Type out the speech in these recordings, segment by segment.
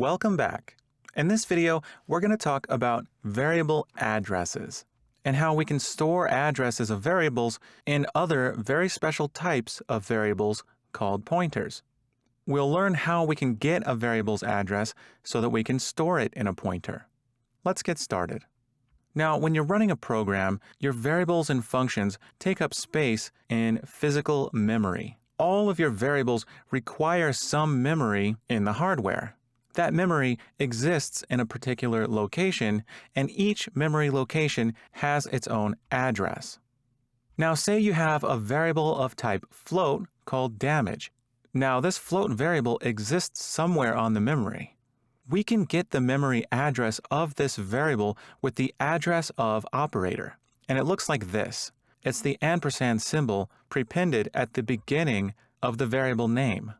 Welcome back. In this video, we're going to talk about variable addresses and how we can store addresses of variables in other very special types of variables called pointers. We'll learn how we can get a variable's address so that we can store it in a pointer. Let's get started. Now, when you're running a program, your variables and functions take up space in physical memory. All of your variables require some memory in the hardware. That memory exists in a particular location, and each memory location has its own address. Now, say you have a variable of type float called damage. Now, this float variable exists somewhere on the memory. We can get the memory address of this variable with the address of operator, and it looks like this. It's the ampersand symbol prepended at the beginning of the variable name.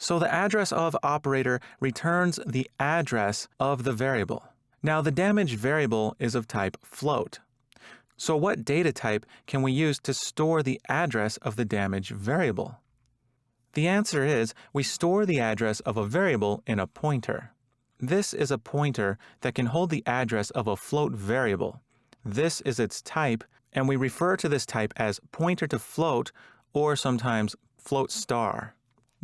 So the address of operator returns the address of the variable. Now the damage variable is of type float. So what data type can we use to store the address of the damage variable? The answer is we store the address of a variable in a pointer. This is a pointer that can hold the address of a float variable. This is its type, and we refer to this type as pointer to float or sometimes float star.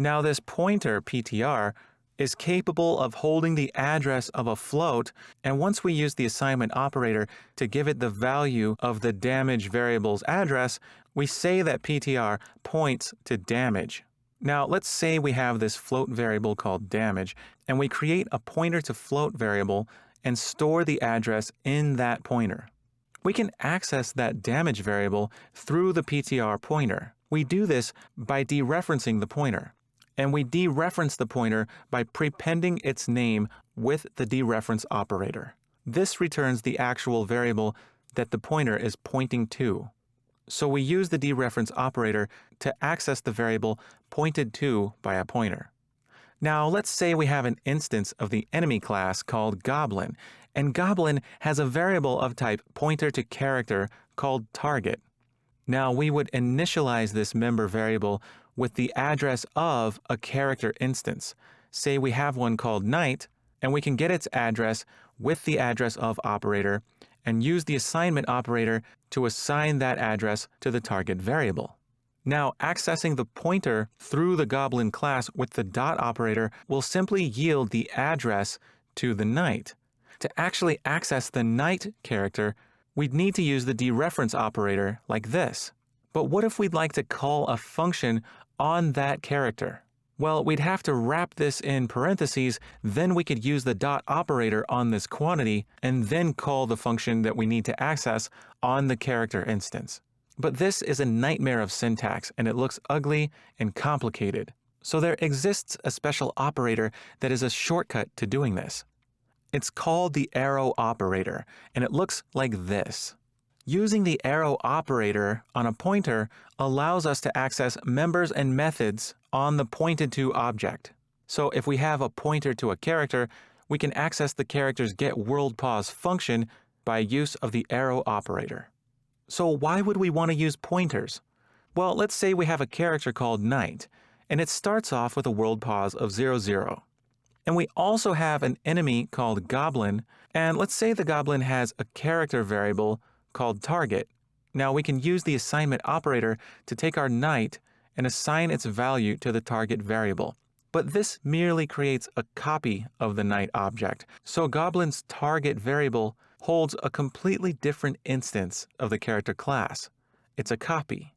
Now this pointer, PTR, is capable of holding the address of a float, and once we use the assignment operator to give it the value of the damage variable's address, we say that PTR points to damage. Now let's say we have this float variable called damage, and we create a pointer to float variable and store the address in that pointer. We can access that damage variable through the PTR pointer. We do this by dereferencing the pointer. And we dereference the pointer by prepending its name with the dereference operator. This returns the actual variable that the pointer is pointing to. So we use the dereference operator to access the variable pointed to by a pointer. Now let's say we have an instance of the enemy class called Goblin, and Goblin has a variable of type pointer to character called target. Now we would initialize this member variable with the address of a character instance. Say we have one called Knight, and we can get its address with the address of operator and use the assignment operator to assign that address to the target variable. Now, accessing the pointer through the Goblin class with the dot operator will simply yield the address to the Knight. To actually access the Knight character, we'd need to use the dereference operator like this. But what if we'd like to call a function on that character? Well, we'd have to wrap this in parentheses, then we could use the dot operator on this quantity and then call the function that we need to access on the character instance. But this is a nightmare of syntax, and it looks ugly and complicated. So there exists a special operator that is a shortcut to doing this. It's called the arrow operator, and it looks like this. Using the arrow operator on a pointer allows us to access members and methods on the pointed to object. So if we have a pointer to a character, we can access the character's getWorldPause function by use of the arrow operator. So why would we want to use pointers? Well, let's say we have a character called Knight, and it starts off with a WorldPause of 00. And we also have an enemy called Goblin, and let's say the Goblin has a character variable called target. Now we can use the assignment operator to take our Knight and assign its value to the target variable. But this merely creates a copy of the Knight object, so Goblin's target variable holds a completely different instance of the character class. It's a copy.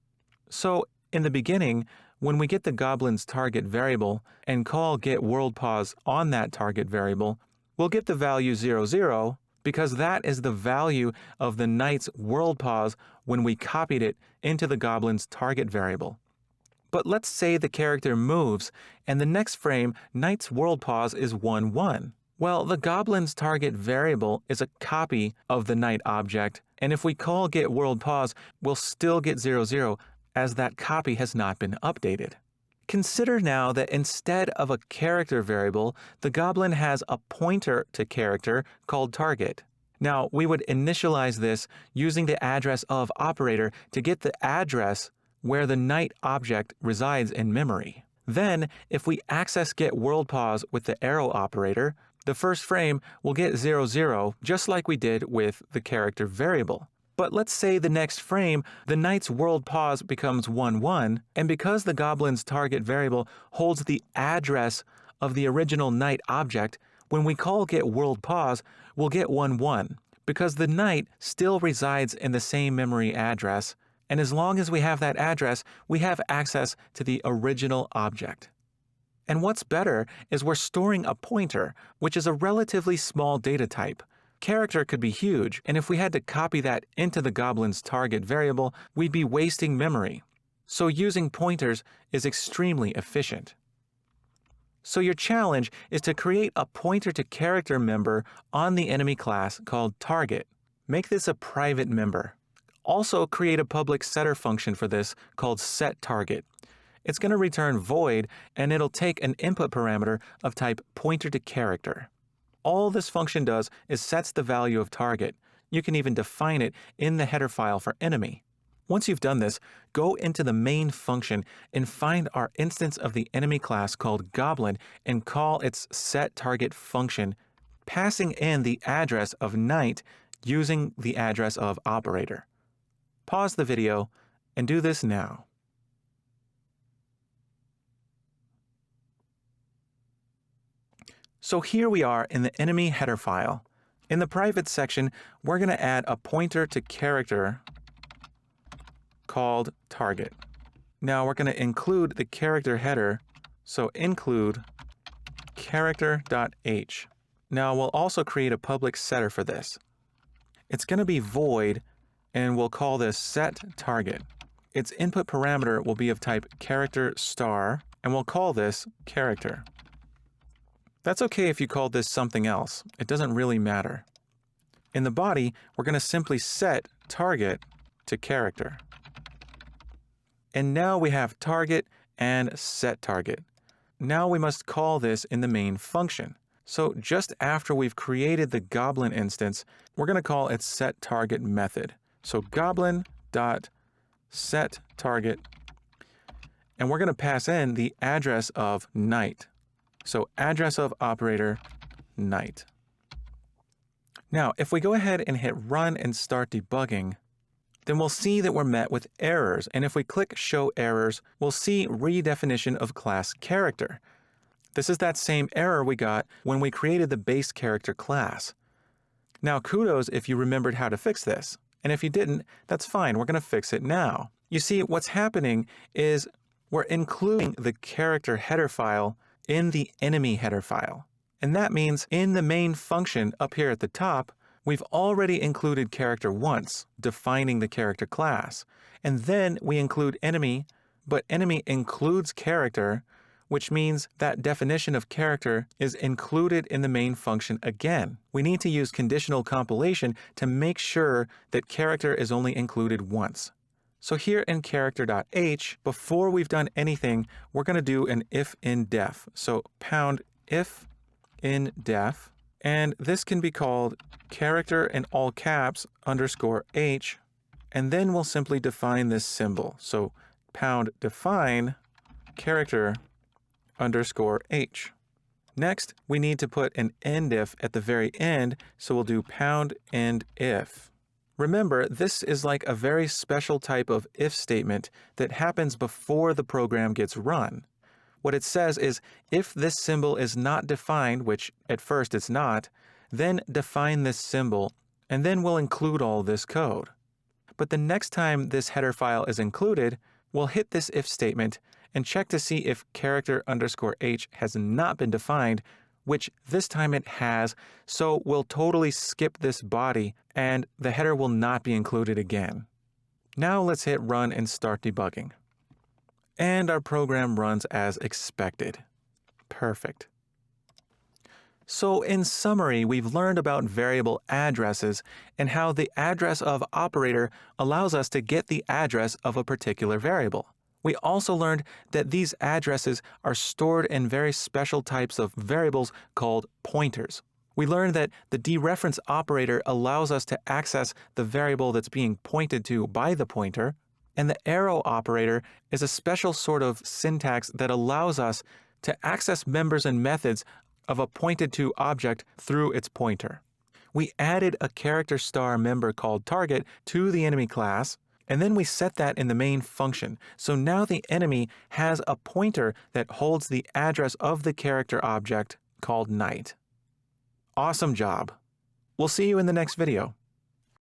So in the beginning, when we get the Goblin's target variable and call getWorldPause on that target variable, we'll get the value 00, because that is the value of the Knight's WorldPause when we copied it into the Goblin's target variable. But let's say the character moves, and the next frame, Knight's WorldPause is 11. Well, the Goblin's target variable is a copy of the Knight object, and if we call getWorldPause, we'll still get 00, as that copy has not been updated. Consider now that instead of a character variable, the Goblin has a pointer to character called target. Now, we would initialize this using the address of operator to get the address where the Knight object resides in memory. Then, if we access getWorldPause with the arrow operator, the first frame will get 0, 0, just like we did with the character variable. But let's say the next frame, the knight's world pause becomes 1, 1, and because the goblin's target variable holds the address of the original knight object, when we call getWorldPause, we'll get 1, 1, because the knight still resides in the same memory address, and as long as we have that address, we have access to the original object. And what's better is we're storing a pointer, which is a relatively small data type. Character could be huge, and if we had to copy that into the goblin's target variable, we'd be wasting memory. So using pointers is extremely efficient. So your challenge is to create a pointer to character member on the enemy class called target. Make this a private member. Also create a public setter function for this called setTarget. It's going to return void, and it'll take an input parameter of type pointer to character. All this function does is sets the value of target. You can even define it in the header file for enemy. Once you've done this, go into the main function and find our instance of the enemy class called Goblin and call its setTarget function, passing in the address of knight using the address of operator. Pause the video and do this now. So here we are in the enemy header file. In the private section, we're going to add a pointer to character called target. Now we're going to include the character header, so include character.h. Now we'll also create a public setter for this. It's going to be void, and we'll call this setTarget. Its input parameter will be of type character star, and we'll call this character. That's okay if you call this something else. It doesn't really matter. In the body, we're going to simply set target to character. And now we have target and setTarget. Now we must call this in the main function. So just after we've created the goblin instance, we're going to call its setTarget method. So goblin.setTarget, and we're going to pass in the address of knight. So address of operator, knight. Now, if we go ahead and hit run and start debugging, then we'll see that we're met with errors. And if we click show errors, we'll see redefinition of class character. This is that same error we got when we created the base character class. Now, kudos if you remembered how to fix this. And if you didn't, that's fine. We're going to fix it now. You see, what's happening is we're including the character header file in the enemy header file. And that means in the main function up here at the top, we've already included character once, defining the character class. And then we include enemy, but enemy includes character, which means that definition of character is included in the main function again. We need to use conditional compilation to make sure that character is only included once. So here in character.h, before we've done anything, we're going to do an if in def. So pound if in def, and this can be called character in all caps underscore h, and then we'll simply define this symbol. So pound define character underscore h. Next, we need to put an end if at the very end, so we'll do pound end if. Remember, this is like a very special type of if statement that happens before the program gets run. What it says is, if this symbol is not defined, which at first it's not, then define this symbol, and then we'll include all this code. But the next time this header file is included, we'll hit this if statement and check to see if character underscore h has not been defined, which this time it has, so we'll totally skip this body and the header will not be included again. Now let's hit run and start debugging. And our program runs as expected. Perfect. So in summary, we've learned about variable addresses and how the address of operator allows us to get the address of a particular variable. We also learned that these addresses are stored in very special types of variables called pointers. We learned that the dereference operator allows us to access the variable that's being pointed to by the pointer. And the arrow operator is a special sort of syntax that allows us to access members and methods of a pointed to object through its pointer. We added a character star member called target to the enemy class, and then we set that in the main function. So now the enemy has a pointer that holds the address of the character object called knight. Awesome job. We'll see you in the next video.